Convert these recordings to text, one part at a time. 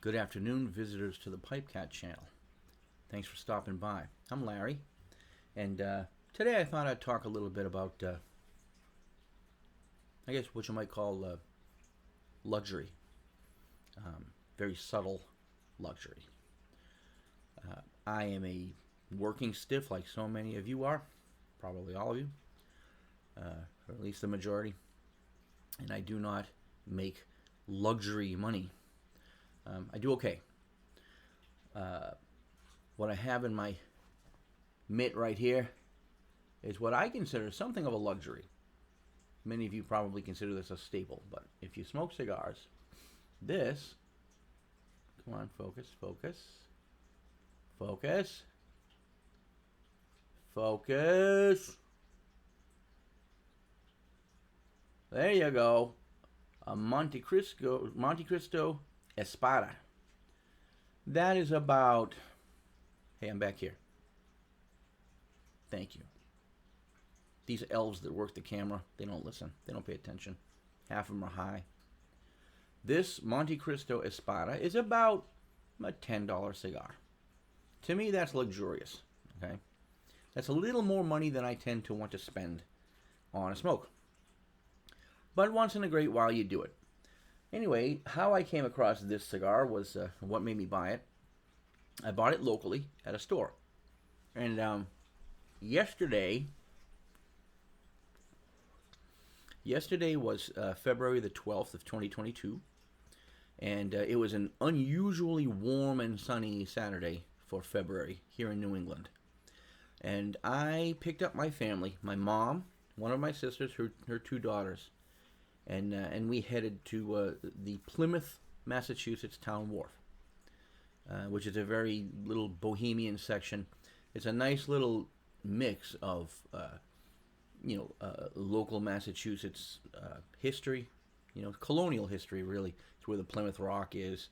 Good afternoon, visitors to the PipeCat channel. Thanks for stopping by. I'm Larry, and today I thought I'd talk a little bit about, I guess what you might call luxury. Very subtle luxury. I am a working stiff like so many of you are, probably all of you, or at least the majority, and I do not make luxury money. I do okay. What I have in my mitt right here is what I consider something of a luxury. Many of you probably consider this a staple, but if you smoke cigars, this, come on, focus, focus, focus, focus. There you go. A Montecristo Espada. That is about, hey, I'm back here. Thank you. These elves that work the camera, they don't listen. They don't pay attention. Half of them are high. This Montecristo Espada is about a $10 cigar. To me, that's luxurious. Okay, that's a little more money than I tend to want to spend on a smoke. But once in a great while, you do it. Anyway, how I came across this cigar was what made me buy it. I bought it locally at a store. And yesterday was February the 12th of 2022. And it was an unusually warm and sunny Saturday for February here in New England. And I picked up my family, my mom, one of my sisters, her two daughters, and we headed to the Plymouth, Massachusetts town wharf, which is a very little bohemian section. It's a nice little mix of, local Massachusetts history, colonial history, really. It's where the Plymouth Rock is.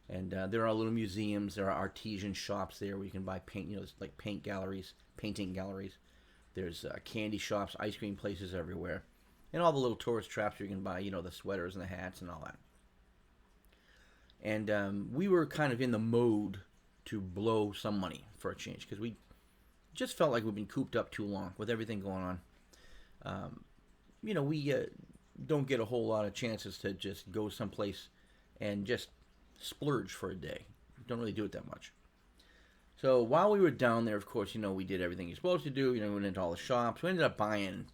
And there are little museums. There are artisan shops there where you can buy paint, like painting galleries. There's candy shops, ice cream places everywhere. And all the little tourist traps where you can buy, the sweaters and the hats and all that. And we were kind of in the mode to blow some money for a change because we just felt like we've been cooped up too long with everything going on. We don't get a whole lot of chances to just go someplace and just splurge for a day. Don't really do it that much. So while we were down there, of course, we did everything you're supposed to do. We went into all the shops. We ended up buying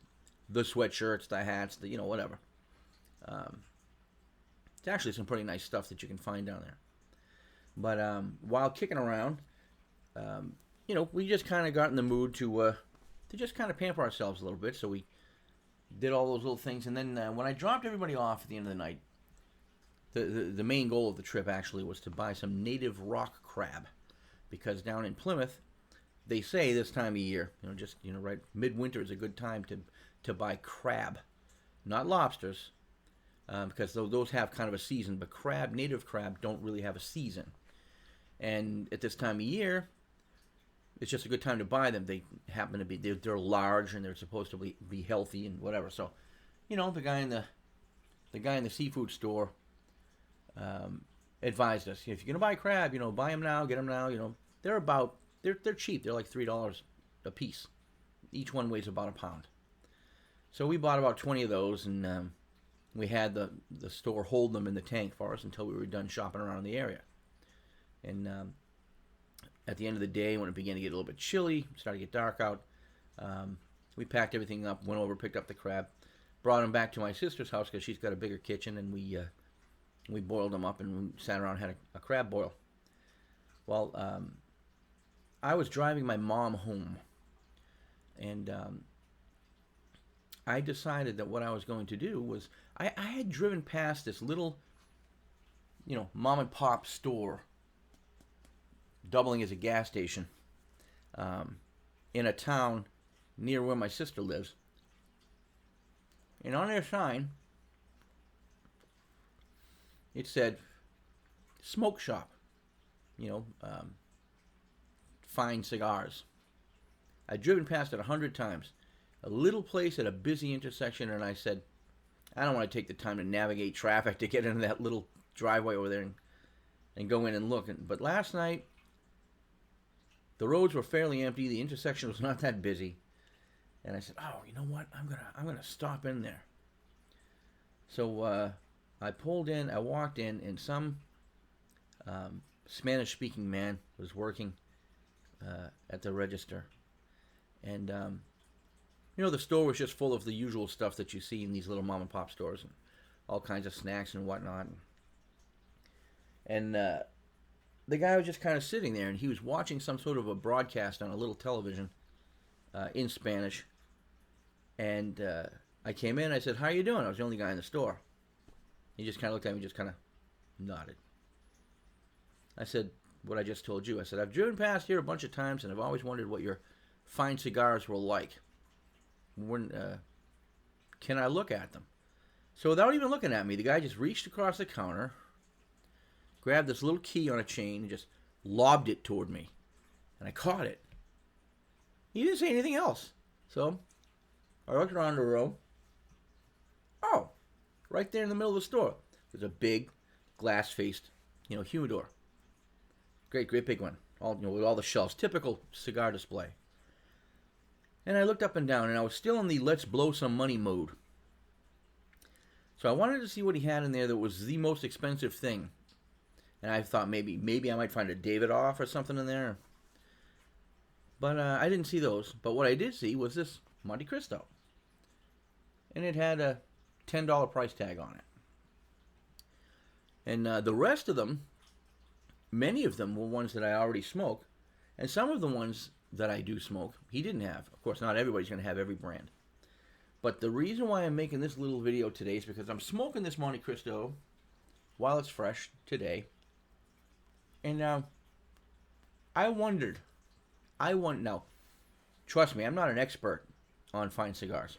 the sweatshirts, the hats, whatever. It's actually some pretty nice stuff that you can find down there. But while kicking around, we just kind of got in the mood to just kind of pamper ourselves a little bit. So we did all those little things. And then when I dropped everybody off at the end of the night, the main goal of the trip actually was to buy some native rock crab. Because down in Plymouth, they say this time of year, right, midwinter is a good time to buy crab, not lobsters, because those have kind of a season, but native crab don't really have a season. And at this time of year, it's just a good time to buy them. They happen to be, they're large and they're supposed to be healthy and whatever. So, the guy in the seafood store advised us, if you're going to buy crab, buy them now, get them now, they're cheap. They're like $3 a piece. Each one weighs about a pound. So we bought about 20 of those, and we had the store hold them in the tank for us until we were done shopping around the area. And at the end of the day, when it began to get a little bit chilly, started to get dark out, we packed everything up, went over, picked up the crab, brought them back to my sister's house because she's got a bigger kitchen, and we boiled them up and we sat around and had a crab boil. Well, I was driving my mom home, and I decided that what I was going to do was, I had driven past this little, mom and pop store, doubling as a gas station, in a town near where my sister lives. And on their sign, it said, smoke shop, fine cigars. I'd driven past it 100 times. A little place at a busy intersection, and I said, I don't want to take the time to navigate traffic to get into that little driveway over there and go in and look. But last night, the roads were fairly empty. The intersection was not that busy. And I said, oh, you know what? I'm gonna stop in there. So I pulled in, I walked in, and some Spanish-speaking man was working at the register. And, you know, the store was just full of the usual stuff that you see in these little mom-and-pop stores, and all kinds of snacks and whatnot. And the guy was just kind of sitting there, and he was watching some sort of a broadcast on a little television in Spanish. And I came in, I said, how you doing? I was the only guy in the store. He just kind of looked at me, just kind of nodded. I said, what I just told you. I said, I've driven past here a bunch of times, and I've always wondered what your fine cigars were like. Can I look at them? So without even looking at me, the guy just reached across the counter, grabbed this little key on a chain, and just lobbed it toward me. And I caught it. He didn't say anything else. So I looked around the room. Oh, right there in the middle of the store, there's a big glass-faced, humidor. Great big one. All with all the shelves, typical cigar display. And I looked up and down, and I was still in the let's blow some money mode. So I wanted to see what he had in there that was the most expensive thing. And I thought maybe I might find a Davidoff or something in there. But I didn't see those. But what I did see was this Montecristo. And it had a $10 price tag on it. And the rest of them, many of them were ones that I already smoke. And some of the ones that I do smoke, he didn't have. Of course, not everybody's going to have every brand. But the reason why I'm making this little video today is because I'm smoking this Montecristo while it's fresh today. And now, now, trust me, I'm not an expert on fine cigars.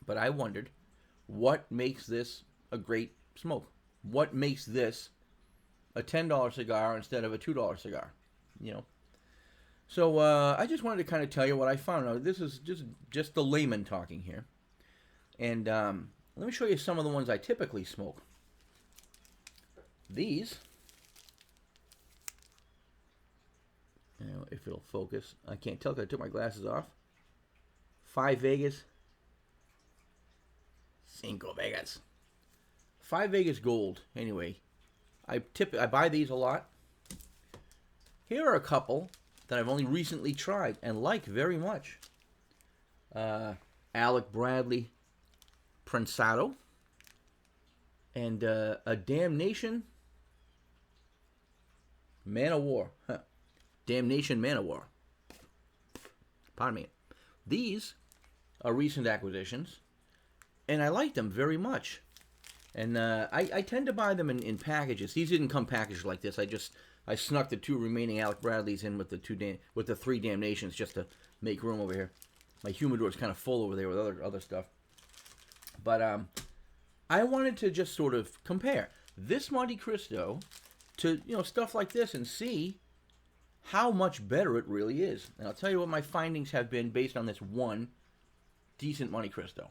But I wondered, what makes this a great smoke? What makes this a $10 cigar instead of a $2 cigar? So I just wanted to kind of tell you what I found. Now, this is just the layman talking here. And let me show you some of the ones I typically smoke. These, if it'll focus, I can't tell because I took my glasses off. 5 Vegas. 5 Vegas. 5 Vegas Gold. Anyway, I buy these a lot. Here are a couple that I've only recently tried and like very much. Alec Bradley Prensado and a Damnation Man of War. Damnation Man of War. Pardon me. These are recent acquisitions, and I like them very much. And I tend to buy them in packages. These didn't come packaged like this. I snuck the 2 remaining Alec Bradleys in with the 3 Damnations just to make room over here. My humidor is kind of full over there with other stuff. But I wanted to just sort of compare this Montecristo to stuff like this and see how much better it really is. And I'll tell you what my findings have been based on this one decent Montecristo.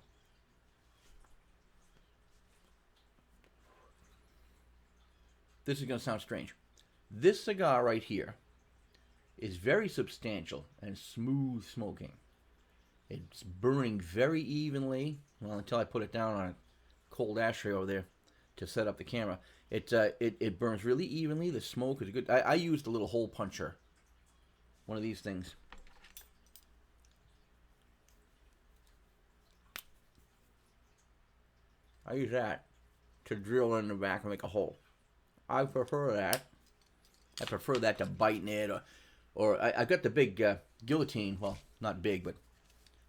This is going to sound strange. This cigar right here is very substantial and smooth smoking. It's burning very evenly. Well, until I put it down on a cold ashtray over there to set up the camera. It burns really evenly. The smoke is good. I used a little hole puncher. One of these things. I use that to drill in the back and make a hole. I prefer that. I prefer that to biting it, or I got the big guillotine. Well, not big, but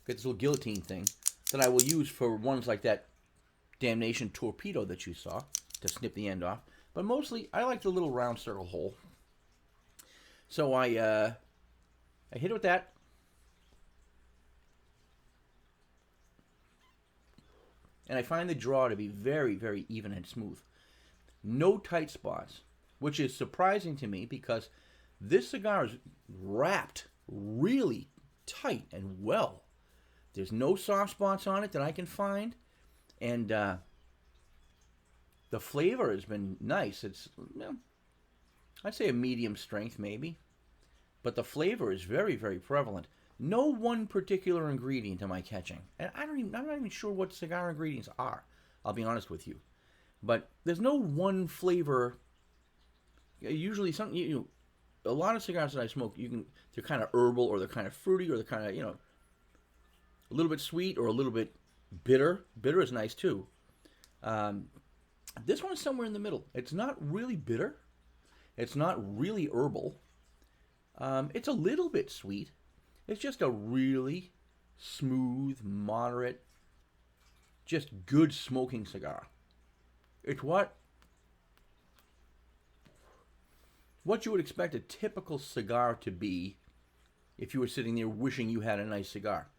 got this little guillotine thing that I will use for ones like that Damnation Torpedo that you saw to snip the end off. But mostly, I like the little round circle hole. So I hit it with that. And I find the draw to be very, very even and smooth. No tight spots, which is surprising to me because this cigar is wrapped really tight and well. There's no soft spots on it that I can find. And the flavor has been nice. It's I'd say a medium strength maybe. But the flavor is very, very prevalent. No one particular ingredient am I catching. And I'm not even sure what cigar ingredients are. I'll be honest with you. But there's no one flavor. Usually something, a lot of cigars that I smoke, they're kind of herbal, or they're kind of fruity, or they're kind of, a little bit sweet or a little bit bitter. Bitter is nice too. This one's somewhere in the middle. It's not really bitter. It's not really herbal. It's a little bit sweet. It's just a really smooth, moderate, just good smoking cigar. It's what you would expect a typical cigar to be if you were sitting there wishing you had a nice cigar.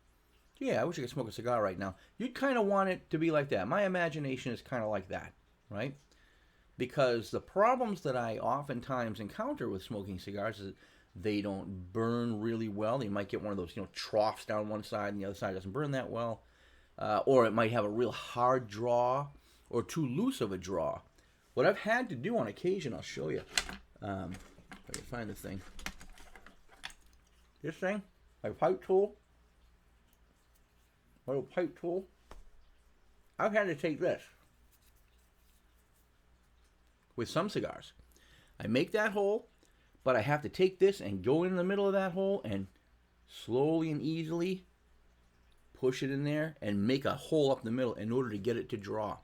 Yeah, I wish I could smoke a cigar right now. You'd kind of want it to be like that. My imagination is kind of like that, right? Because the problems that I oftentimes encounter with smoking cigars is that they don't burn really well. They might get one of those, troughs down one side and the other side doesn't burn that well. Or it might have a real hard draw or too loose of a draw. What I've had to do on occasion, I'll show you. If I can find the thing. This thing, my pipe tool. My little pipe tool. I've had to take this with some cigars. I make that hole, but I have to take this and go in the middle of that hole and slowly and easily push it in there and make a hole up the middle in order to get it to draw.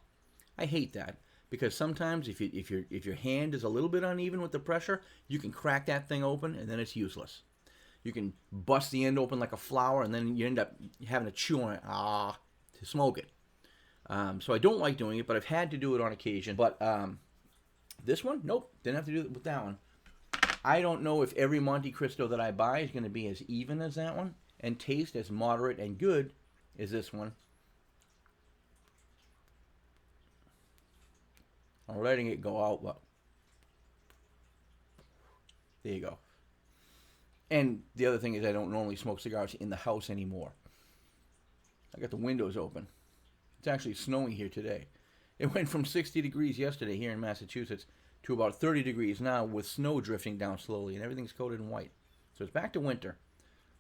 I hate that because sometimes if your hand is a little bit uneven with the pressure, you can crack that thing open and then it's useless. You can bust the end open like a flower and then you end up having to chew on it to smoke it. So I don't like doing it, but I've had to do it on occasion. But this one, nope, didn't have to do it with that one. I don't know if every Montecristo that I buy is going to be as even as that one and taste as moderate and good as this one. I'm letting it go out, but there you go. And the other thing is I don't normally smoke cigars in the house anymore. I got the windows open. It's actually snowing here today. It went from 60 degrees yesterday here in Massachusetts to about 30 degrees now with snow drifting down slowly and everything's coated in white. So it's back to winter.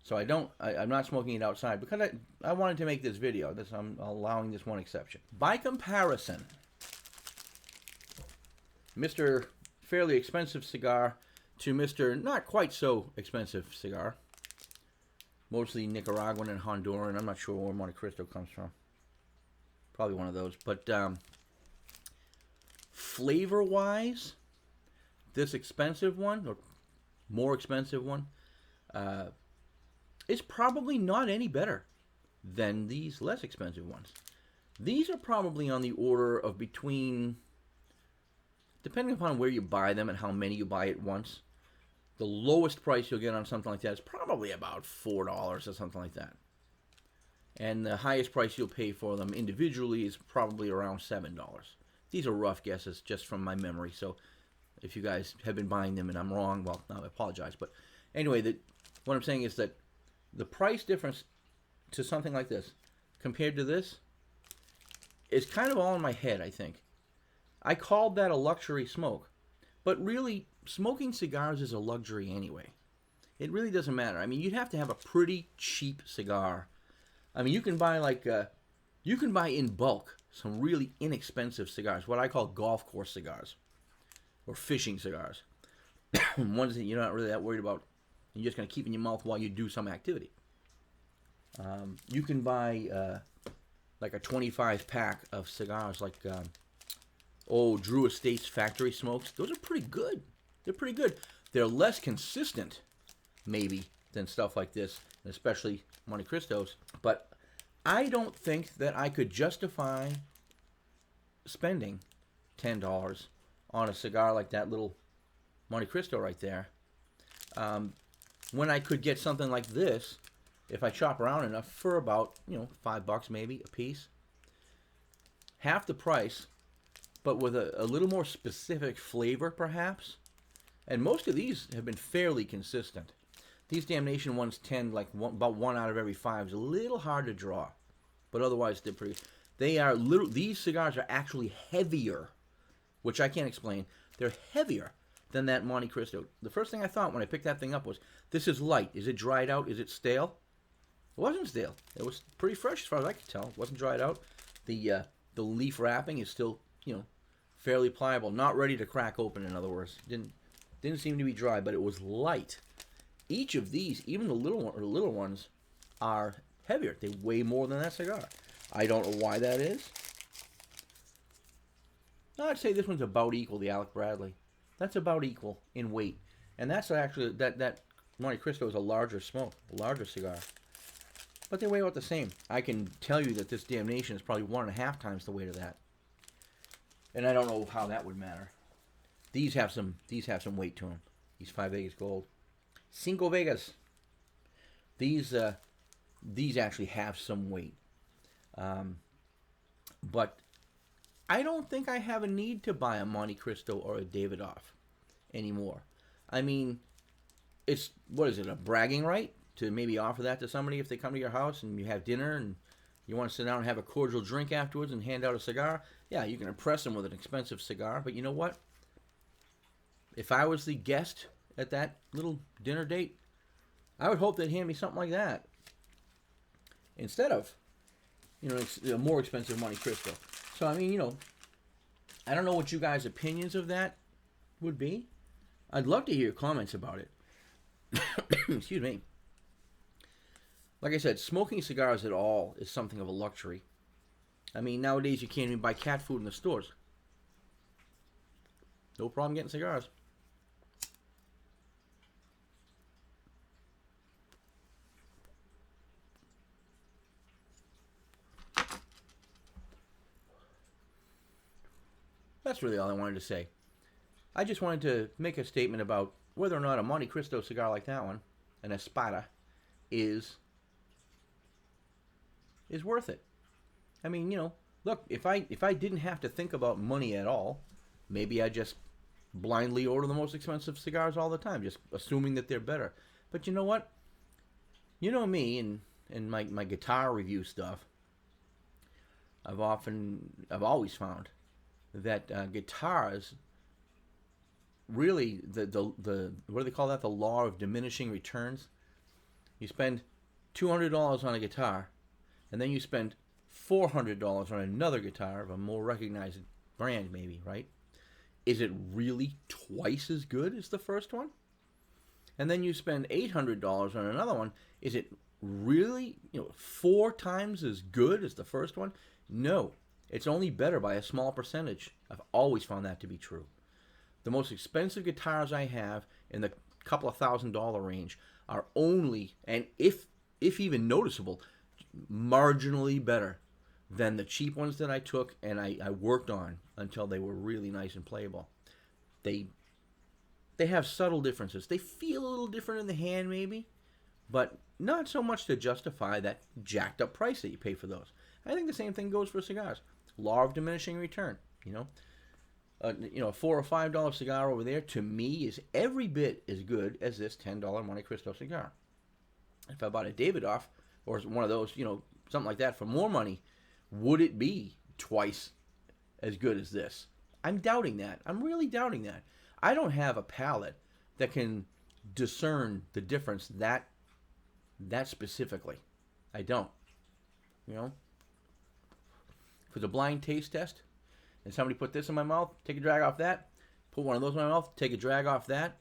So I'm not smoking it outside because I wanted to make this video. I'm allowing this one exception. By comparison, Mr. Fairly Expensive Cigar to Mr. Not Quite So Expensive Cigar. Mostly Nicaraguan and Honduran. I'm not sure where Montecristo comes from. Probably one of those. But flavor-wise, this expensive one, or more expensive one, is probably not any better than these less expensive ones. These are probably on the order of between, depending upon where you buy them and how many you buy at once, the lowest price you'll get on something like that is probably about $4 or something like that. And the highest price you'll pay for them individually is probably around $7. These are rough guesses just from my memory, so if you guys have been buying them and I'm wrong, well, I apologize. But anyway, what I'm saying is that the price difference to something like this compared to this is kind of all in my head, I think. I called that a luxury smoke, but really, smoking cigars is a luxury anyway. It really doesn't matter. I mean, you'd have to have a pretty cheap cigar. I mean, you can buy in bulk some really inexpensive cigars, what I call golf course cigars or fishing cigars. Ones that you're not really that worried about. You're just going to keep in your mouth while you do some activity. You can buy like a 25 pack of cigars like Drew Estate's factory smokes. Those are pretty good. They're pretty good. They're less consistent, maybe, than stuff like this, and especially Montecristo's. But I don't think that I could justify spending $10 on a cigar like that little Montecristo right there, when I could get something like this, if I chop around enough, for about, $5 maybe a piece. Half the price, but with a little more specific flavor, perhaps. And most of these have been fairly consistent. These Damnation ones tend, about 1 out of every 5 is a little hard to draw. But otherwise, they're pretty. These cigars are actually heavier, which I can't explain. They're heavier than that Montecristo. The first thing I thought when I picked that thing up was, this is light. Is it dried out? Is it stale? It wasn't stale. It was pretty fresh as far as I could tell. It wasn't dried out. The leaf wrapping is still, fairly pliable. Not ready to crack open, in other words. Didn't seem to be dry, but it was light. Each of these, even the little ones, are heavier. They weigh more than that cigar. I don't know why that is. I'd say this one's about equal, the Alec Bradley. That's about equal in weight. And that's actually, that Montecristo is a larger smoke, a larger cigar. But they weigh about the same. I can tell you that this Damnation is probably 1.5 times the weight of that. And I don't know how that would matter. These have some weight to them. These 5 Vegas Gold. Cinco Vegas. These actually have some weight. But I don't think I have a need to buy a Montecristo or a Davidoff anymore. I mean, it's, what is it, a bragging right to maybe offer that to somebody if they come to your house and you have dinner and you want to sit down and have a cordial drink afterwards and hand out a cigar? Yeah, you can impress them with an expensive cigar, but you know what? If I was the guest at that little dinner date, I would hope they'd hand me something like that instead of, a more expensive Montecristo. So, I mean, I don't know what you guys' opinions of that would be. I'd love to hear your comments about it. Excuse me. Like I said, smoking cigars at all is something of a luxury. I mean, nowadays you can't even buy cat food in the stores. No problem getting cigars. That's really all I wanted to say. I just wanted to make a statement about whether or not a Montecristo cigar like that one, an Espada, is worth it. I mean, look, if I didn't have to think about money at all, maybe I just blindly order the most expensive cigars all the time, just assuming that they're better. But you know what? You know me and my guitar review stuff. I've always found that guitars really the what do they call that? The law of diminishing returns. You spend $200 on a guitar, and then you spend $400 on another guitar of a more recognized brand, maybe, right? Is it really twice as good as the first one? And then you spend $800 on another one. Is it really 4 times as good as the first one? No. It's only better by a small percentage. I've always found that to be true. The most expensive guitars I have in the couple of $1,000 range are only, and if even noticeable, marginally better than the cheap ones that I took and I worked on until they were really nice and playable. They have subtle differences. They feel a little different in the hand maybe, but not so much to justify that jacked up price that you pay for those. I think the same thing goes for cigars. Law of diminishing return, a $4 or $5 cigar over there to me is every bit as good as this $10 Montecristo cigar. If I bought a Davidoff or one of those, something like that for more money, would it be twice as good as this? I'm doubting that. I'm really doubting that. I don't have a palate that can discern the difference that specifically. I don't. If it's a blind taste test, and somebody put this in my mouth, take a drag off that, put one of those in my mouth, take a drag off that,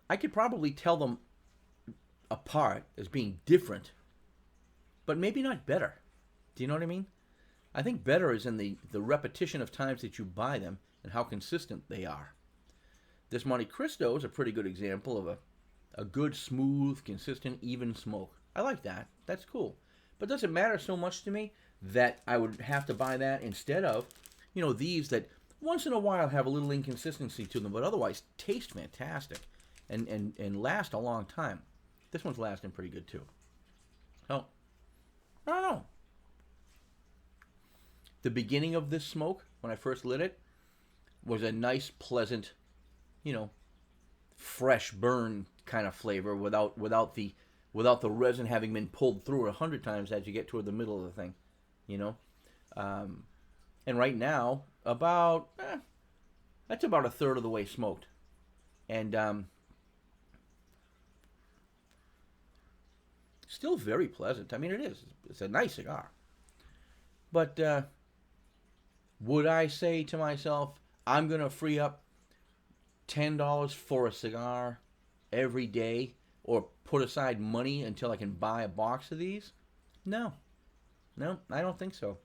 I could probably tell them apart as being different, but maybe not better. Do you know what I mean? I think better is in the repetition of times that you buy them and how consistent they are. This Montecristo is a pretty good example of a good, smooth, consistent, even smoke. I like that. That's cool. But does it matter so much to me that I would have to buy that instead of, these that once in a while have a little inconsistency to them, but otherwise taste fantastic and last a long time. This one's lasting pretty good too. So, I don't know. The beginning of this smoke, when I first lit it, was a nice, pleasant, fresh burn kind of flavor without the resin having been pulled through 100 times as you get toward the middle of the thing, And right now, that's about a third of the way smoked. And still very pleasant. I mean, it is. It's a nice cigar. But would I say to myself, I'm going to free up $10 for a cigar every day, or put aside money until I can buy a box of these? No. No, I don't think so.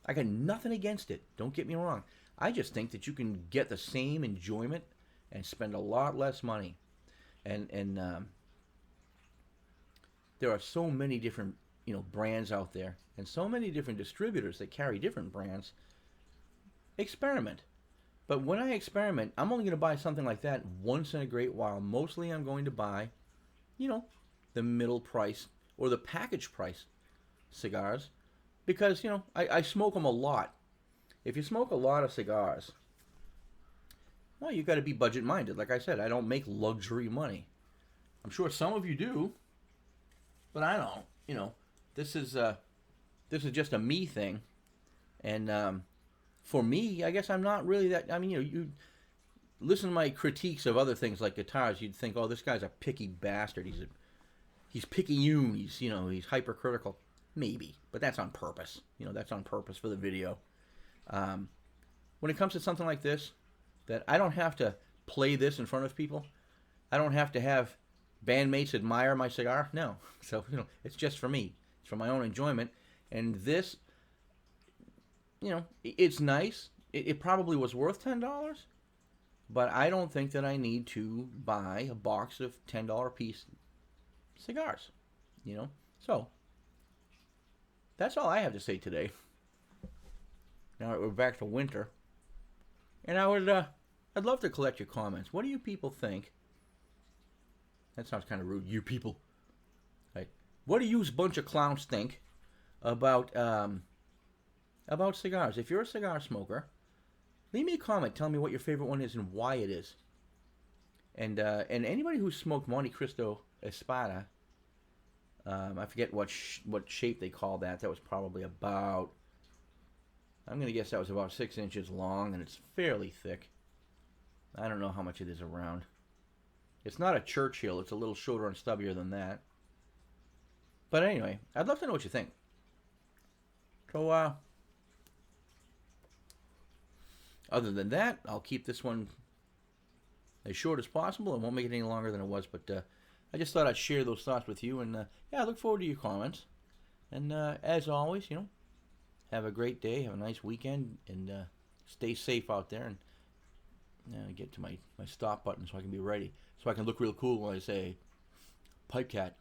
I got nothing against it. Don't get me wrong. I just think that you can get the same enjoyment and spend a lot less money. And there are so many different brands out there, and so many different distributors that carry different brands. Experiment. But when I experiment, I'm only going to buy something like that once in a great while. Mostly I'm going to buy, the middle price or the package price cigars, because, I smoke them a lot. If you smoke a lot of cigars, well, you got to be budget minded. Like I said, I don't make luxury money. I'm sure some of you do, but I don't. This is just a me thing, and for me, I guess I'm not really that. I mean, you listen to my critiques of other things like guitars, you'd think, oh, this guy's a picky bastard. He's picayune. He's hypercritical. Maybe, but that's on purpose. That's on purpose for the video. When it comes to something like this, that I don't have to play this in front of people. I don't have to have bandmates admire my cigar. No. So, it's just for me. It's for my own enjoyment. And this, it's nice. It probably was worth $10, but I don't think that I need to buy a box of $10 piece cigars. So that's all I have to say today. Now we're back to winter, and I'd love to collect your comments. What do you people think? That sounds kind of rude. You people, right? What do you bunch of clowns think about cigars? If you're a cigar smoker, leave me a comment. Tell me what your favorite one is and why it is. And anybody who smoked Montecristo Espada, I forget what shape they call that. That was probably about, I'm going to guess that was about 6 inches long, and it's fairly thick. I don't know how much it is around. It's not a Churchill. It's a little shorter and stubbier than that. But anyway, I'd love to know what you think. So, other than that, I'll keep this one as short as possible. I won't make it any longer than it was, but I just thought I'd share those thoughts with you, and I look forward to your comments. And as always, have a great day, have a nice weekend, and stay safe out there, and get to my stop button so I can be ready, so I can look real cool when I say PipeCat.